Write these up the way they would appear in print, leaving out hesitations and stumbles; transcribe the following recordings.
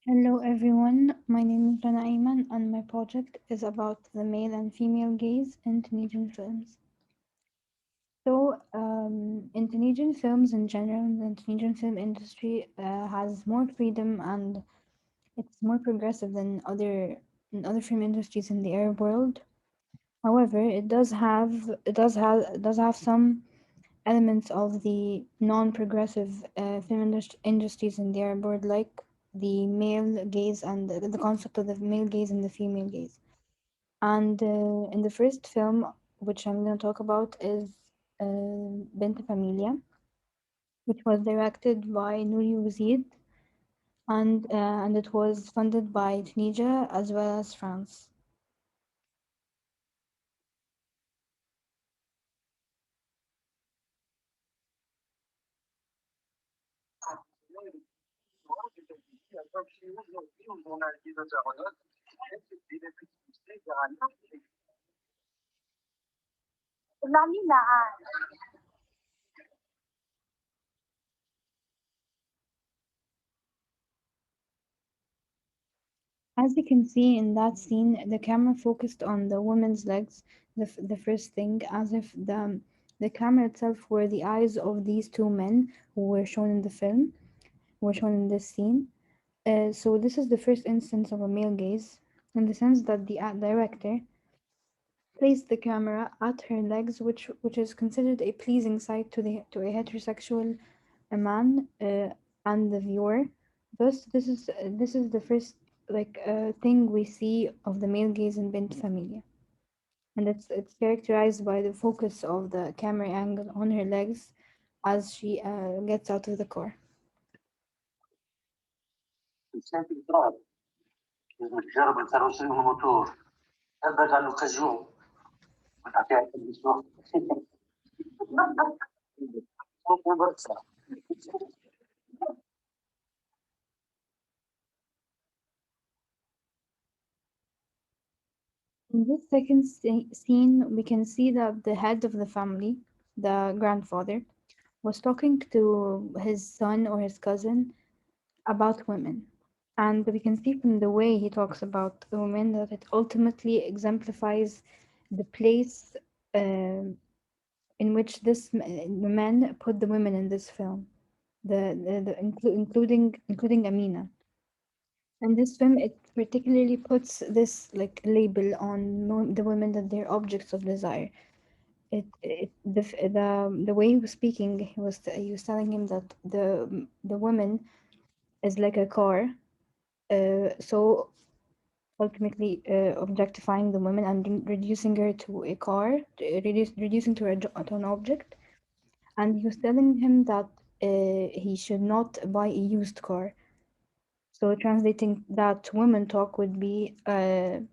Hello everyone, my name is Rana Ayman and my project is about the male and female gaze in Tunisian films. In Tunisian films in general, the Tunisian film industry has more freedom and it's more progressive than other film industries in the Arab world. However, it does have some elements of the non-progressive industries in the Arab world, like the male gaze and the concept of the male gaze and the female gaze. And in the first film, which I'm going to talk about, is Bint Familia, which was directed by Nouri Bouzid, and it was funded by Tunisia as well as France. As you can see in that scene, the camera focused on the woman's legs, the first thing, as if the camera itself were the eyes of these two men who were shown in the film, were shown in this scene. So this is the first instance of a male gaze, in the sense that the director placed the camera at her legs, which is considered a pleasing sight to a heterosexual man and the viewer. Thus, this is the first thing we see of the male gaze in Bint Familia, and it's characterized by the focus of the camera angle on her legs as she gets out of the car. In this second scene, we can see that the head of the family, the grandfather, was talking to his son or his cousin about women. And we can see from the way he talks about the women that it ultimately exemplifies the place in which the men put the women in this film, including Amina. And this film, it particularly puts this like label on the women that they're objects of desire. The way he was speaking, he was telling him that the woman is like a car, so ultimately objectifying the woman and reducing her to a car, reducing to an object. And he was telling him that he should not buy a used car. So translating that to women talk would be that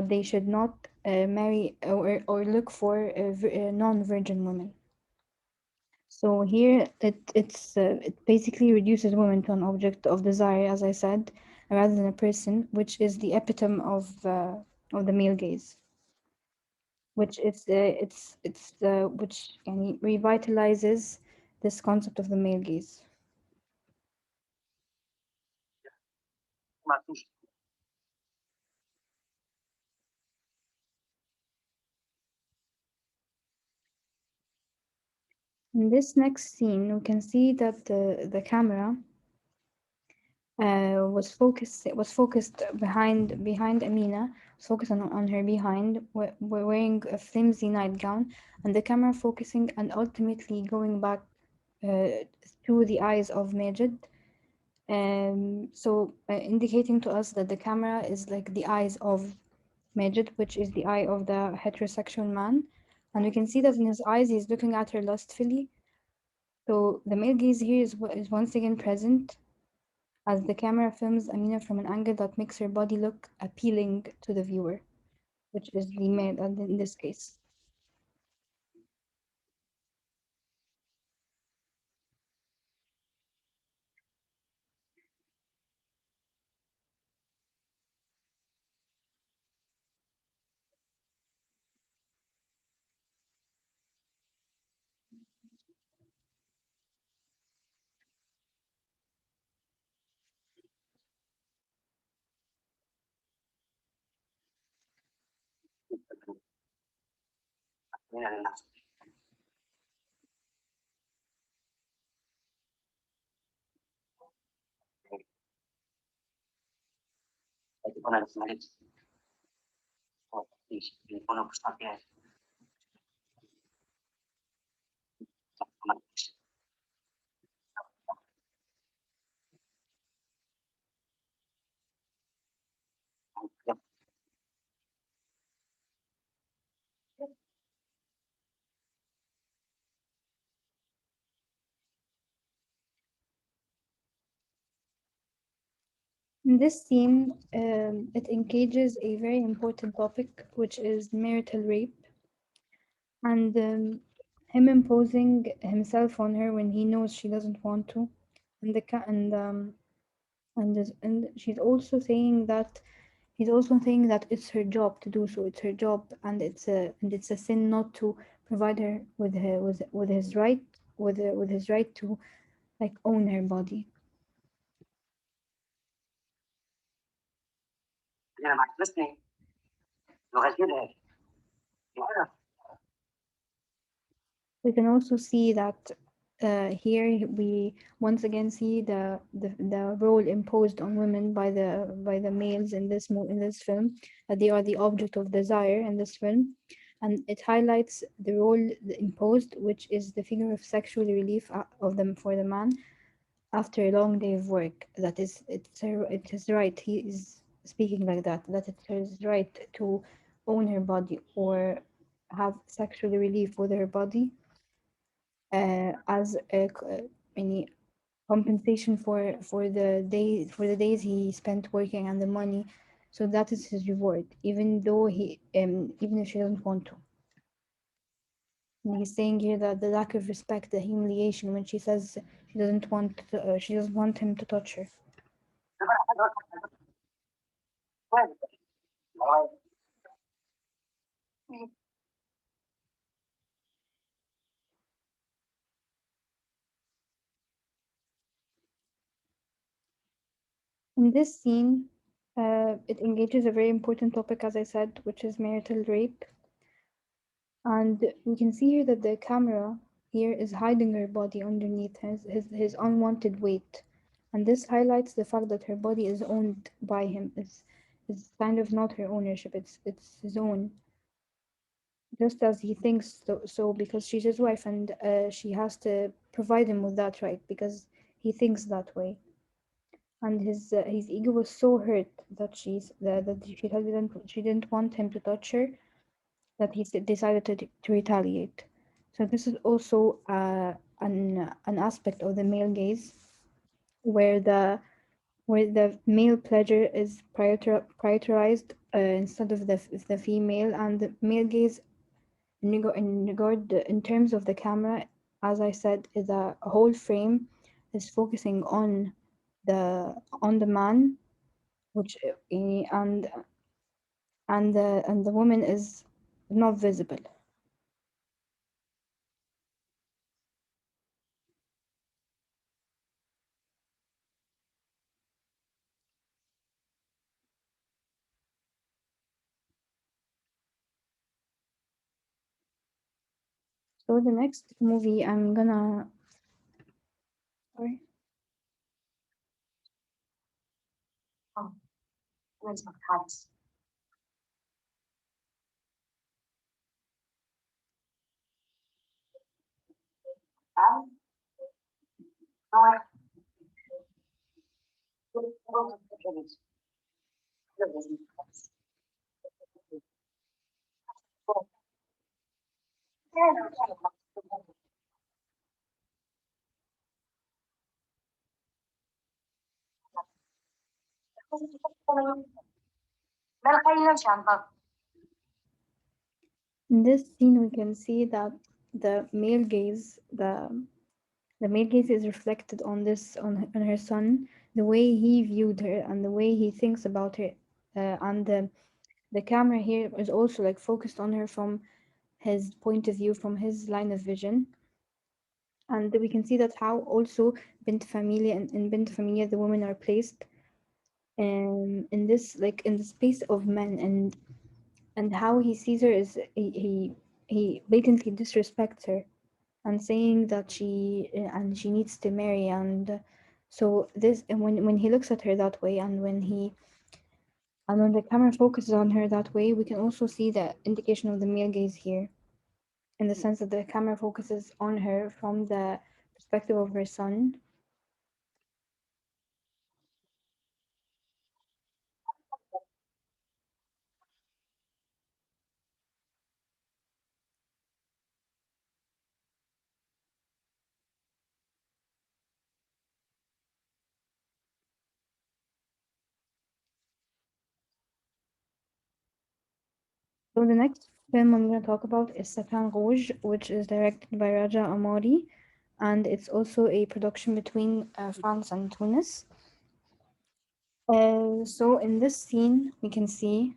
they should not marry or look for non-virgin women. So here it basically reduces women to an object of desire, as I said, rather than a person, which is the epitome of the male gaze, which is it's which revitalizes this concept of the male gaze. In this next scene, we can see that the camera was focused behind Amina, was focused on her behind, wearing a flimsy nightgown, and the camera focusing and ultimately going back uh, through the eyes of Majid. Indicating to us that the camera is like the eyes of Majid, which is the eye of the heterosexual man. And we can see that in his eyes, he's looking at her lustfully. So the male gaze here is once again present as the camera films Amina from an angle that makes her body look appealing to the viewer, which is the male in this case. In this scene, it engages a very important topic, which is marital rape, and him imposing himself on her when he knows she doesn't want to, and the ca- and she's also saying that he's also saying that it's her job to do so. It's her job, and it's a sin not to provide her with his right with his right to like own her body. We can also see that here we once again see the role imposed on women by the males in in this film, that they are the object of desire in this film, and it highlights the role imposed, which is the figure of sexual relief of them for the man after a long day of work. That is, it's his right. He is speaking like that. That it's his right to own her body or have sexual relief with her body as any compensation for the days he spent working and the money. So that is his reward, even though he even if she doesn't want to. And he's saying here that the lack of respect, the humiliation when she says she doesn't want him to touch her. In this scene, it engages a very important topic, as I said, which is marital rape. And we can see here that the camera here is hiding her body underneath his unwanted weight. And this highlights the fact that her body is owned by him. It's kind of not her ownership, it's his own. Just as he thinks so because she's his wife and she has to provide him with that right because he thinks that way. And his ego was so hurt that she didn't want him to touch her, that decided to retaliate. So this is also an aspect of the male gaze where the male pleasure is prioritized instead of the female, and the male gaze in terms of the camera, as I said, is a whole frame is focusing on the man, which and the woman is not visible. So the next movie I'm gonna sorry. In this scene we can see that the male gaze the male gaze is reflected on on her son, the way he viewed her and the way he thinks about her, and the camera here is also like focused on her from his point of view, from his line of vision. And we can see that how also bint familia and in bint familia the women are placed in this like in the space of men, and and how he sees her is he blatantly disrespects her and saying that she needs to marry. And so this, and when he looks at her that way, and when the camera focuses on her that way, we can also see the indication of the male gaze here, in the sense that the camera focuses on her from the perspective of her son. So the next film I'm going to talk about is Satan Rouge, which is directed by Raja Amari, and it's also a production between France and Tunis. So in this scene, we can see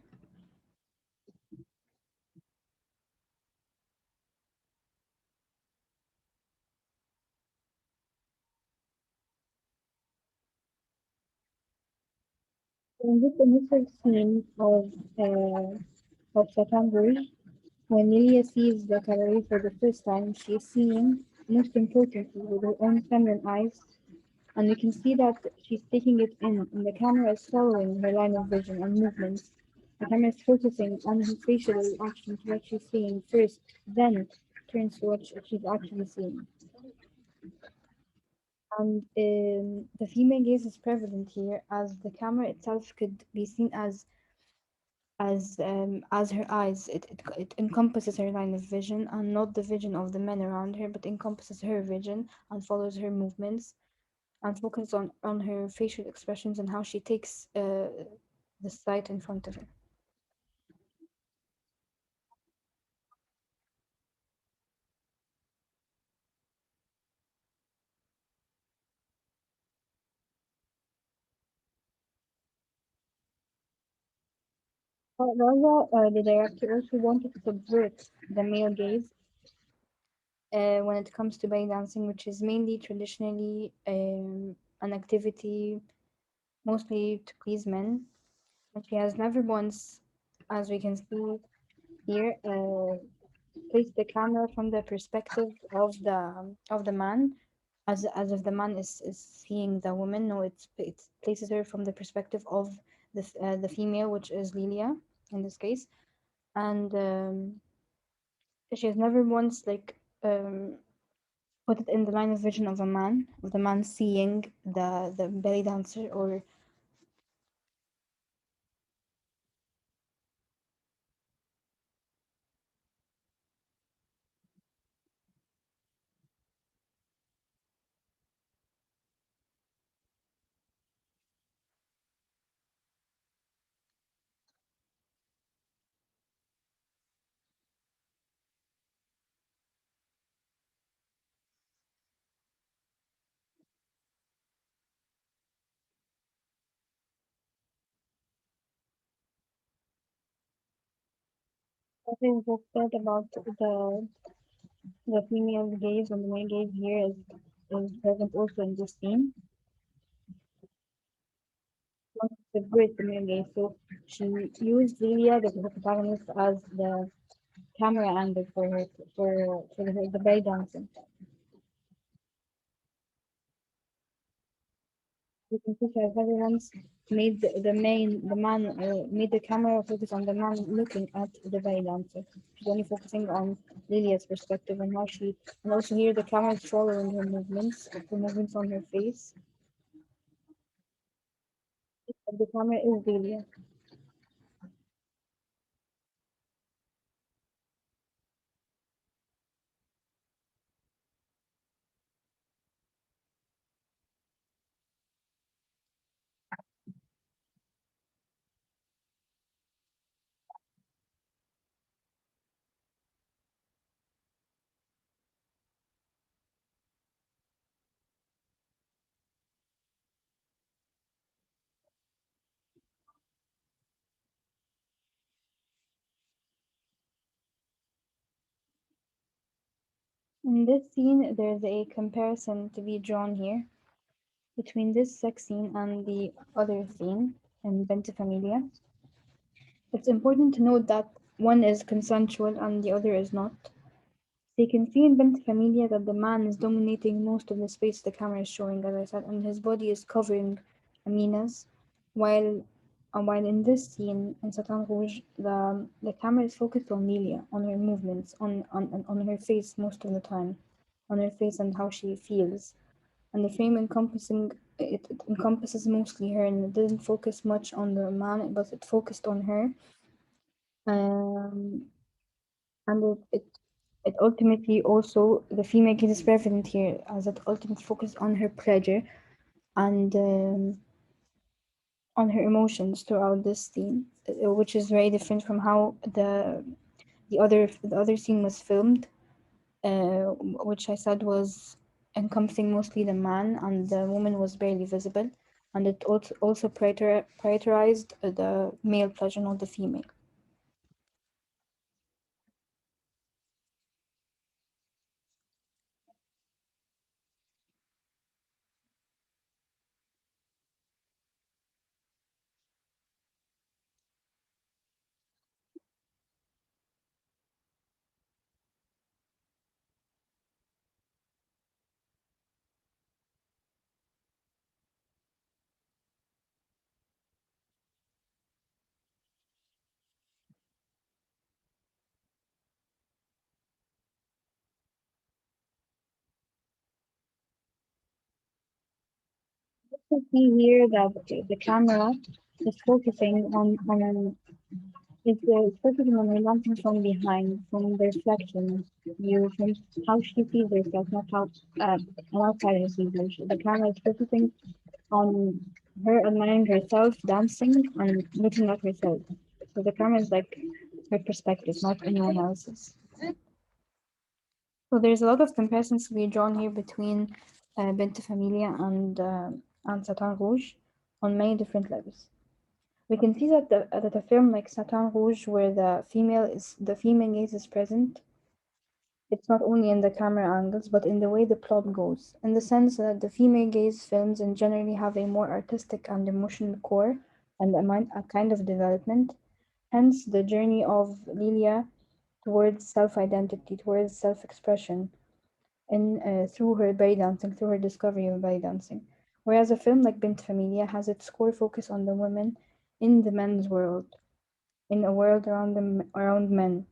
in this initial scene of Satan Rouge, when Lilia sees the cabaret for the first time, she is seeing, most importantly, with her own feminine eyes, and we can see that she's taking it in, and the camera is following her line of vision and movements. The camera is focusing on her facial reaction to what she's seeing first, then turns to what she's actually seeing. And the female gaze is prevalent here, as the camera itself could be seen as her eyes. It encompasses her line of vision, and not the vision of the men around her, but encompasses her vision and follows her movements and focuses on her facial expressions and how she takes the sight in front of her. However, the director also wanted to subvert the male gaze when it comes to belly dancing, which is mainly traditionally an activity mostly to please men. And she has never once, as we can see here, place the camera from the perspective of the man, as if the man is seeing the woman. No, it places her from the perspective of the female, which is Lilia in this case, and she has never once put it in the line of vision of the man seeing the belly dancer. Or what is just said about the female gaze and the male gaze here is present also in this scene. Not the great female gaze. So she used Lilia, the protagonist, as the camera angle for the belly dancing. You can see that everyone's made the man made the camera focus on the man looking at the belly dancer. She's only focusing on Lilia's perspective and how she, and also here the camera is following her movements on her face. But the camera is Lilia. In this scene, there's a comparison to be drawn here between this sex scene and the other scene in Bente Familia. It's important to note that one is consensual and the other is not. They can see in Bent Familia that the man is dominating most of the space the camera is showing, as I said, and his body is covering Amina's, while while in this scene in Satan Rouge, the camera is focused on Lilia, on her movements, on her face most of the time, on her face and how she feels, and the frame it encompasses mostly her, and it didn't focus much on the man, but it focused on her. Um, and it ultimately also the female gaze is prevalent here as it ultimately focuses on her pleasure and on her emotions throughout this scene, which is very different from how the other scene was filmed, which I said was encompassing mostly the man and the woman was barely visible, and it also prioritized the male pleasure, not the female. You see here that the camera is focusing on it's focusing on her something from behind, from the reflection, from how she sees herself, not how an outsider sees her. The camera is focusing on her admiring herself, dancing, and looking at herself. So the camera is like her perspective, not anyone else's. So there's a lot of comparisons to be drawn here between Bint Familia and Satan Rouge on many different levels. We can see that a film like Satin Rouge, where the female gaze is present, it's not only in the camera angles, but in the way the plot goes, in the sense that the female gaze films in generally have a more artistic and emotional core and a kind of development. Hence, the journey of Lilia towards self-identity, towards self-expression, in through her belly dancing, through her discovery of belly dancing. Whereas a film like Bint Familia has its core focus on the women in the men's world, in a world around men.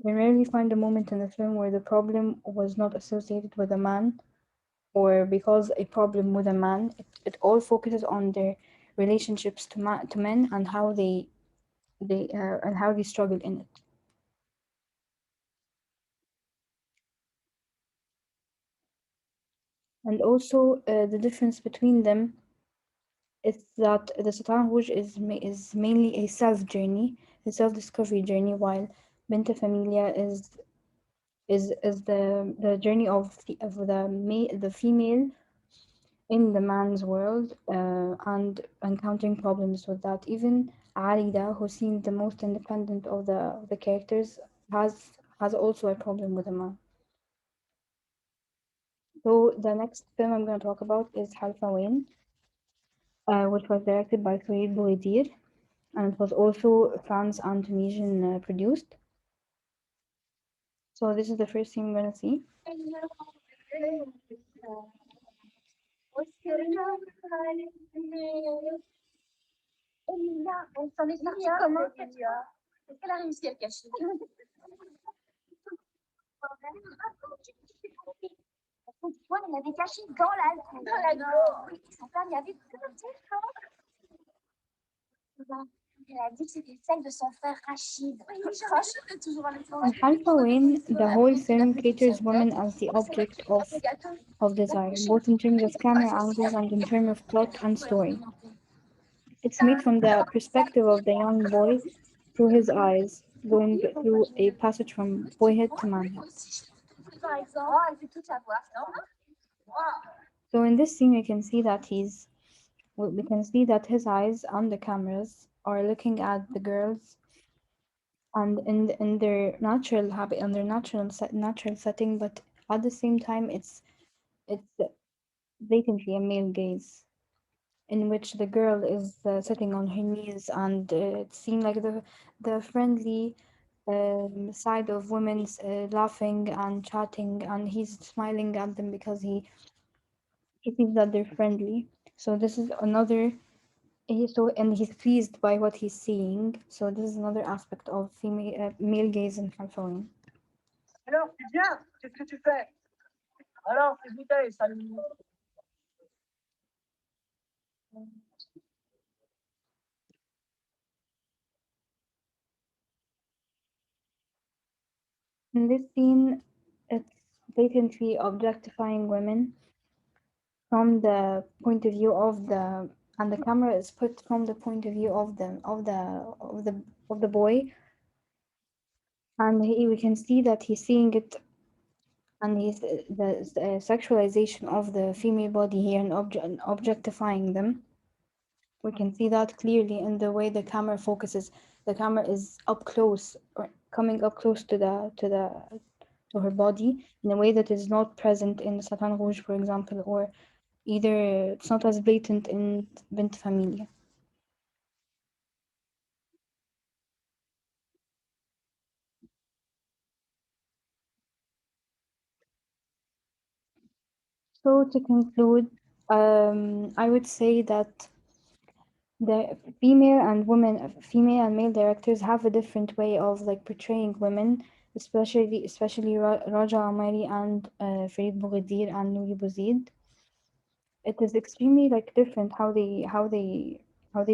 We rarely find a moment in the film where the problem was not associated with a man, or because a problem with a man. It all focuses on their relationships to men and how they struggle in it. And also the difference between them is that the Sultan Rouge is mainly a self journey, a self discovery journey, while Benta Familia is the journey of the female in the man's world and encountering problems with that. Even Alida, who seems the most independent of the characters, has also a problem with a man. So the next film I'm going to talk about is Halfa Wayne, which was directed by Khalid Bouidir, and it was also France and Tunisian produced. So this is the first thing we're going to see. In Halfa Wayne, the whole film caters women as the object of desire, both in terms of camera angles and in terms of plot and story. It's made from the perspective of the young boy through his eyes, going through a passage from boyhood to manhood. So in this scene, we can see that his eyes on the cameras are looking at the girls, and in their natural habit, in their natural setting, but at the same time, it's blatantly a male gaze, in which the girl is sitting on her knees, and it seemed like the friendly, side of women's laughing and chatting, and he's smiling at them because he thinks that they're friendly. So this is another. And he's pleased by what he's seeing. So this is another aspect of female male gaze in California. Alors, tu viens? Qu'est-ce que tu fais? Alors, qu'est-ce que t'as? Salut. In this scene, it's blatantly objectifying women from the point of view of the and the camera is put from the point of view of the boy, and we can see that he's seeing it, and he's the sexualization of the female body here and objectifying them. We can see that clearly in the way the camera focuses. The camera is up close or coming up close to her body in a way that is not present in Satan Rouge, for example, or either it's not as blatant in Bint Familia. So to conclude, I would say that the female and male directors have a different way of like portraying women, especially Raja Amari and Farid Boughadir and Nouri Bouzid. It is extremely like different how they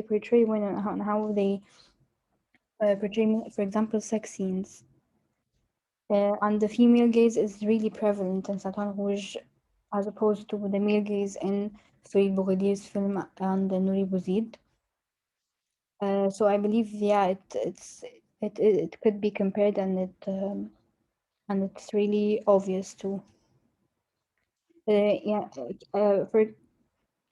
portray women and how they portray, for example, sex scenes. And the female gaze is really prevalent in Satan Rouge as opposed to the male gaze in Farid Boughadir's film and Nouri Bouzid. So I believe, yeah, it could be compared, and it's really obvious too. Yeah, for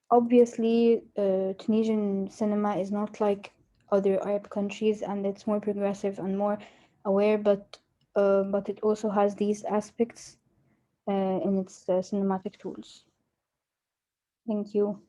obviously, Tunisian cinema is not like other Arab countries, and it's more progressive and more aware, but it also has these aspects in its cinematic tools. Thank you.